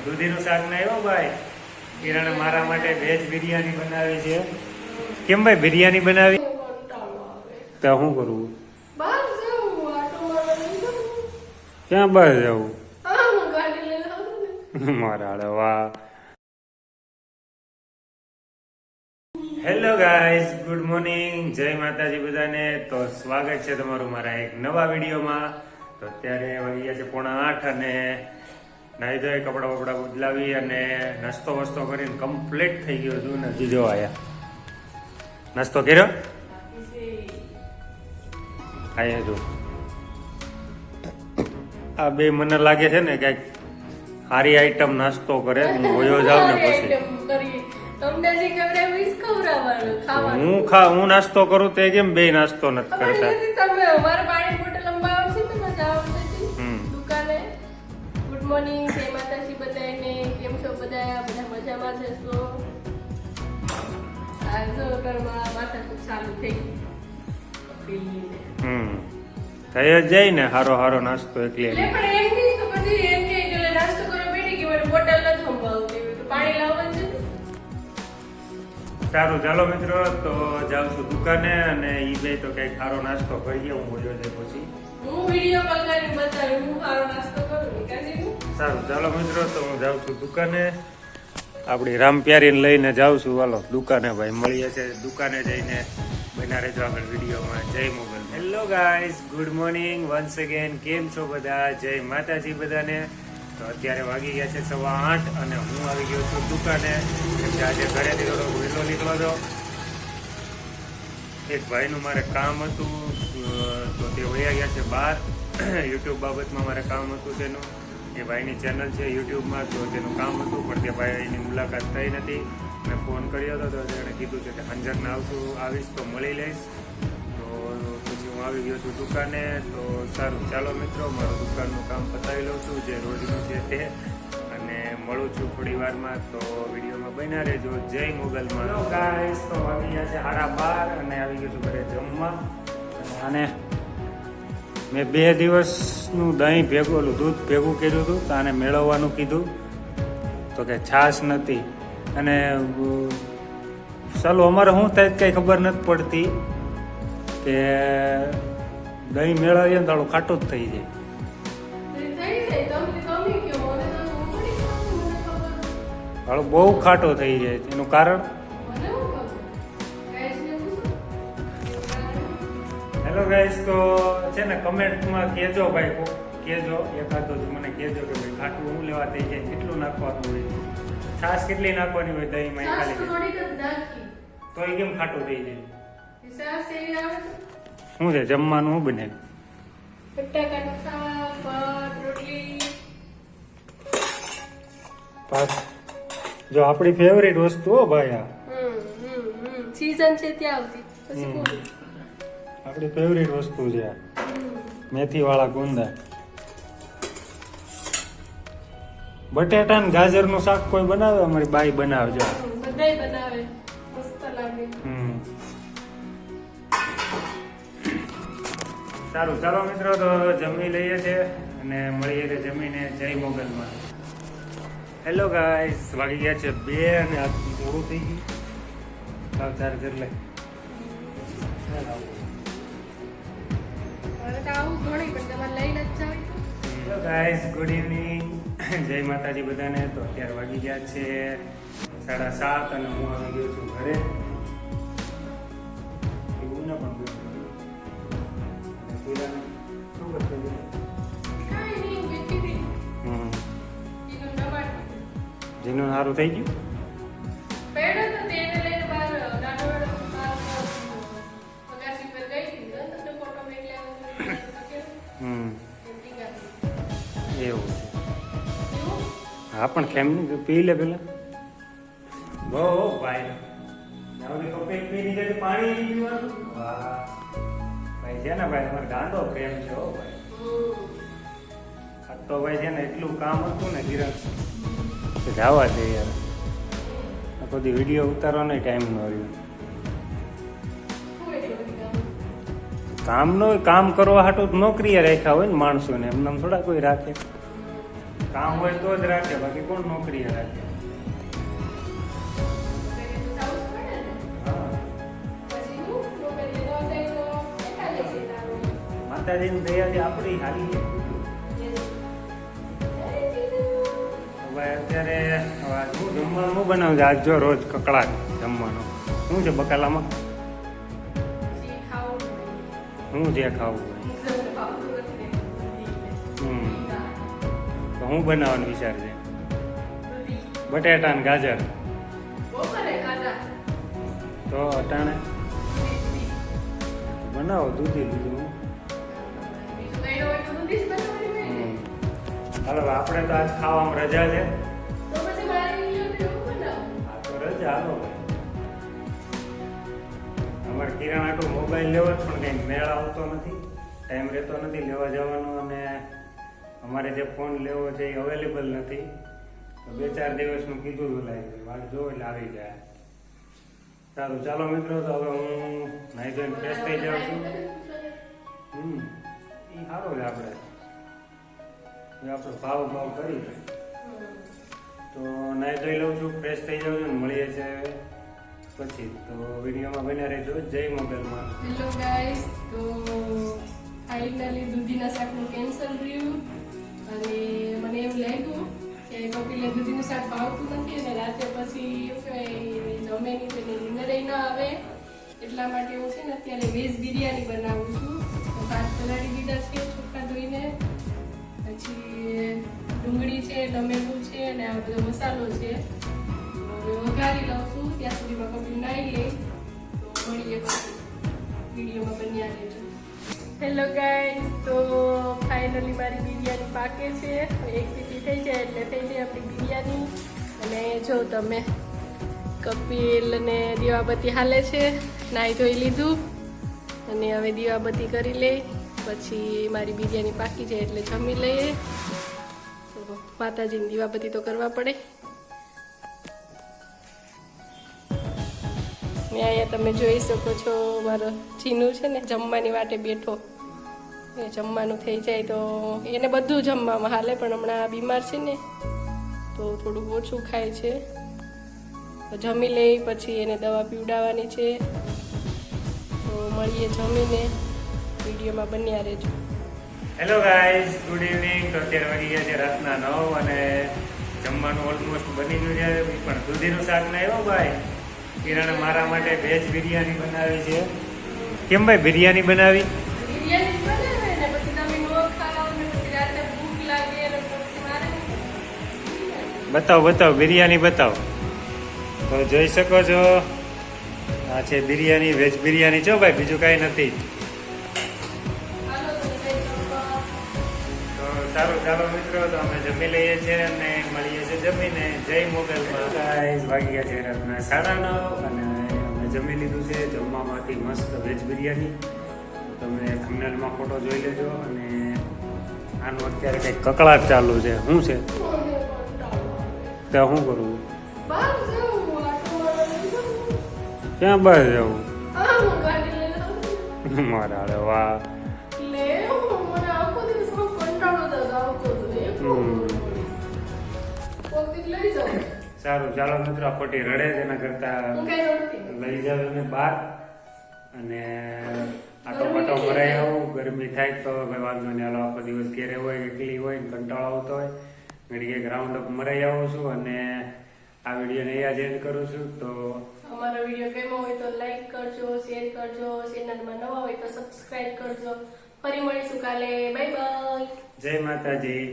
દૂધીનું શાક ના આવ્યો ભાઈ. કિરણે મારા માટે વેજ બિરયાની બનાવી છે. કેમ ભાઈ બિરયાની બનાવી? તો શું કરવું? ક્યાં બહાર જવું? મારા વાહ. હેલો ગાઈઝ, ગુડ મોર્નિંગ, જય માતાજી બધાને. તો સ્વાગત છે તમારું મારા એક નવા વિડીયોમાં. તો અત્યારે વાગી ગયા છે 7:45 અને નાહી ધોઈ કપડા બપડા બદલાવી અને નાસ્તો વસ્તો કરીને કમ્પ્લીટ થઈ ગયો છું ને હજી જો આયા. નાસ્તો કર્યો? આયા જો આ બે મને લાગે છે ને કઈક સારી આઈટમ નાસ્તો કરે. હું વયો જાઉં ને પછી હું નાસ્તો કરું તે કેમ બે નાસ્તો નથી કરતા? ગુડ મોર્નિંગ, જય માતાજી બધાને. કેમ છો બધા? બધા મજામાં જશો? આજે ઘરમાં માથા તો ચાલુ થઈ થઈ જ જાય ને હારો હારો નાસ્તો એકલી. પણ એમ નહીં તો પછી એમ કે નાસ્તો કરવા બેઠી કે મને બોટલ નથી સંભાવતી તો પાણી લાવવાનું છે. સારું ચાલો મિત્રો, તો જાઉં છું દુકાને અને ઈ બે તો કઈક સારો નાસ્તો કરીએ. હું બોલ્યો જાય પછી હું વિડિયો કોલ કરીને બતાવું હું સારો નાસ્તો કરું. સારું ચાલો મિત્રો, તો હું જાઉં છું દુકાને. આપણી રામપ્યારીને લઈને જાઉં છું. હાલો દુકાને ભાઈ મળીએ છે. દુકાને જઈને બના રહેજો આગળ વિડીયોમાં. Jai Mogal. Hello guys, good morning once again. કેમ છો બધા? જય માતાજી બધાને. તો અત્યારે વાગી ગયા છે 8:15 અને હું આવી ગયો છું દુકાને. આજે ઘરેથી થોડો વહેલો નીકળો છો. એક ભાઈનું મારે કામ હતું તો તે વયા ગયા છે બહાર. યુટ્યુબ બાબતમાં મારે કામ હતું તેનું. એ ભાઈની ચેનલ છે યુટ્યુબમાં, તો તેનું કામ હતું પણ તે ભાઈની મુલાકાત થઈ નથી. મેં ફોન કર્યો હતો તો તેણે કીધું છે કે સંજરને આવીશ તો મળી લઈશ. તો પછી હું આવી ગયો છું દુકાને. તો સારું ચાલો મિત્રો, મારું દુકાનનું કામ પતાવી લઉં છું જે રોજનું છે તે, અને મળું છું થોડી વારમાં. તો વિડીયોમાં બન્યા રહેજો. જય મોગલમાં. ગાઈસ, તો આવી ગયા છે 12:30 અને આવી ગયો છું ઘરે જમવા. અને મેં 2 દિવસનું દહીં ભેગું દૂધ ભેગું કર્યું હતું તો આને મેળવવાનું કીધું તો કે છાશ નથી. અને ચાલો અમારે શું થાય કંઈ ખબર નથી પડતી કે દહીં મેળવીએ ને થોડું ખાટું જ થઈ જાય. થોડું બહુ ખાટો થઈ જાય. એનું કારણ હેલો ગાઈસ, તો છે ને કમેન્ટમાં કહેજો ભાઈ, કહેજો એકાદો મને કહેજો કે ભાઈ ખાટું હું લેવા થઈ જાય કેટલું નાખવાનું હોય, છાશ કેટલી નાખવાની હોય દહીંમાં ખાલી, તો એ કેમ ખાટું થઈ જાય? શું છે જમવાનું? શું બને? જો આપણી ફેવરેટ વસ્તુ હો ભાઈ, આ સીઝન છે ત્યાં આવતી આપણી ફેવરેટ વસ્તુ છે મેથી વાળા ગુંદા. બટેટા ને ગાજર નું શાક કોઈ બનાવે? અમારી બાઈ બનાવે. જો બધાય બનાવે, મસ્ત લાગે. સારું ચાલો મિત્રો, તો જમી લઈએ છે અને મળીએ છે જમીને. જય મોગલમાં. હેલો ગાઈસ, વાગી ગયા છે 2 અને આ મોડું થઈ ગયું. સાવ ચાર્જર લઈ ગાઈસ, ગુડ ઇવનિંગ, જય માતાજી બધાને. તો અત્યારે વાગી ગયા છે 7:30 અને હું આવી ગયો છું ઘરે. એવું ના પણ જીનું સારું થઈ ગયું. એવું છે? હા પણ કેમ નહીં પી લે પેલા. બહુ ભાઈ પાણી પીવાનું. વાહ ભાઈ છે ને ભાઈ, તમારે ગાંડો પ્રેમ છે હો ભાઈ. આ તો ભાઈ છે ને એટલું કામ હતું ને ગિરાક જવા દે યાર. આ બધી વિડીયો ઉતારવાનો ટાઈમ ન રહ્યો. કામ નો કામ કરવા હાટું નોકરીએ રાખ્યા હોય ને માણસોને, એમને થોડા કોઈ રાખે. કામ હોય તો જ રાખે, બાકી કોણ નોકરીએ રાખે? હા, માતાજીની દયાથી આપણી હાલી છે. હવે અત્યારે હવે શું જમવાનું બનાવજે આજ? જો રોજ કકડાટ જમવાનું. શું છે બકાલામાં? શું જે ખાવું હોય? તો હું બનાવવાનો વિચાર છે? બટેટા ને ગાજર. તો અટાણે બનાવો દૂધી બીજું. હાલો આપણે તો આજ ખાવામાં રજા છે. હા તો રજા હાલો. અમારે કિરાણા આટલું મોબાઈલ લેવો જ પણ કંઈ મેળ આવતો નથી, ટાઈમ રહેતો નથી લેવા જવાનો, અને અમારે જે ફોન લેવો છે એ અવેલેબલ નથી. તો 2-4 દિવસનું કીધું હતું લાવી વાત જો એટલે આવી જાય. સારું ચાલો મિત્રો, તો હવે હું નાઈ ધોઈને ફ્રેશ થઈ જાઉં છું. એ સારો છે આપણે ભાવ કરી તો નાઈ ધોઈ લઉં છું, ફ્રેશ થઈ જાઉં છું, મળીએ છે પછી. તો વિડીયોમાં બન્યા રહેજો. જય મોબાઈલમાં. હેલો ગાઈસ, તો ફાઇનલી દૂધીના શાકનું કેન્સલ રહ્યું, અને મને એવું લાગ્યું કે કપિલે દૂધીનું શાક ભાવતું નથી, અને રાતે પછી એવું કહેવાય જમે નહીં તો નિંદરે ન આવે, એટલા માટે હું છે ને અત્યારે વેજ બિરયાની બનાવું છું. તો ભાત પલાળી દીધા છે ચોખ્ખા ધોઈને, પછી ડુંગળી છે, ટમેટું છે, અને આ બધો મસાલો છે. હવે વઘારી લઉં છું, ત્યાં સુધીમાં કપિલ નાઈ લે. તો મળીએ પછી વિડીયોમાં બન્યા રહેજો. હેલો ગાઈસ, તો ફાઇનલી મારી બિરયાની પાકે છે. એક સીટી થઈ જાય એટલે થઈ જાય આપણી બિરયાની. અને જો તમે કપિલ અને દીવાબત્તી હાલે છે, નાઈ ધોઈ લીધું, અને હવે દીવાબત્તી કરી લે, પછી મારી બિરયાની પાકી જાય એટલે જમી લઈએ. તો માતાજીની દીવાબત્તી તો કરવા પડે. ને અહીંયા તમે જોઈ શકો છો મારો ચીનું છે ને જમવાની વાટે બેઠો. એ જમવાનું થઈ જાય તો એને બધું જમવામાં હાલે, પણ હમણાં બીમાર છે ને તો થોડું ઓછું ખાય છે. તો જમી લે પછી એને દવા પીવડાવવાની છે. તો મળીએ જમીને, વિડીયોમાં બન્યા રહેજો. Hello guys, good evening. તો અત્યારે વાગી ગયા છે રાતના 9, અને જમવાનું ઓલમોસ્ટ બની ગયું છે. પણ દૂધીનું શાક ના આવ્યો ભાઈ. કિરણે મારા માટે વેજ બિરયાની બનાવી છે. કેમ ભાઈ બિરયાની બનાવી? બિરયાની બનાવે ને પછી તમે નો ખાઓ ને પછી રાતે ભૂખ લાગે ને પછી મારે બતાવો બિરયાની બતાવો. તો જોઈ શકો છો આ છે બિરયાની, વેજ બિરયાની છો ભાઈ, બીજું કાંઈ નથી. તો સારું ચાલો મિત્રો, તો અમે જમી લઈએ છીએ અને મળીએ છીએ જમીને. જય મોગલમાં. ગાઈસ વાગી ગયા છે રાતના 9:30, અને અમે જમી લીધું છે. જમવામાંથી મસ્ત વેજ બિરયાની. તમે થંબનેલમાં ફોટો જોઈ લેજો. અને આનું અત્યારે કંઈક કકળાટ ચાલુ છે. શું છે ત્યાં શું કરવું? ક્યાં બહાર જવું? મારા અરે વાહ. સારું ચાલો મિત્રો, આ ખોટી રડે તેના કરતા લઈ જાવ એને બહાર, અને આટો પાટો ભરાઈ આવું. ગરમી થાય તો ભાઈ વાંધો નહીં, હાલો આખો દિવસ ઘેરે હોય, એકલી હોય, કંટાળો આવતો હોય, ઘડીએ ગ્રાઉન્ડ અપ મરાઈ આવું છું. અને આ વિડીયોને અહીંયા જ એન્ડ કરું છું. તો અમારો વિડીયો ગમ્યો હોય તો લાઈક કરજો, શેર કરજો, ચેનલમાં નવા હોય તો સબસ્ક્રાઇબ કરજો. ફરી મળીશું કાલે. Bye bye. જય માતાજી.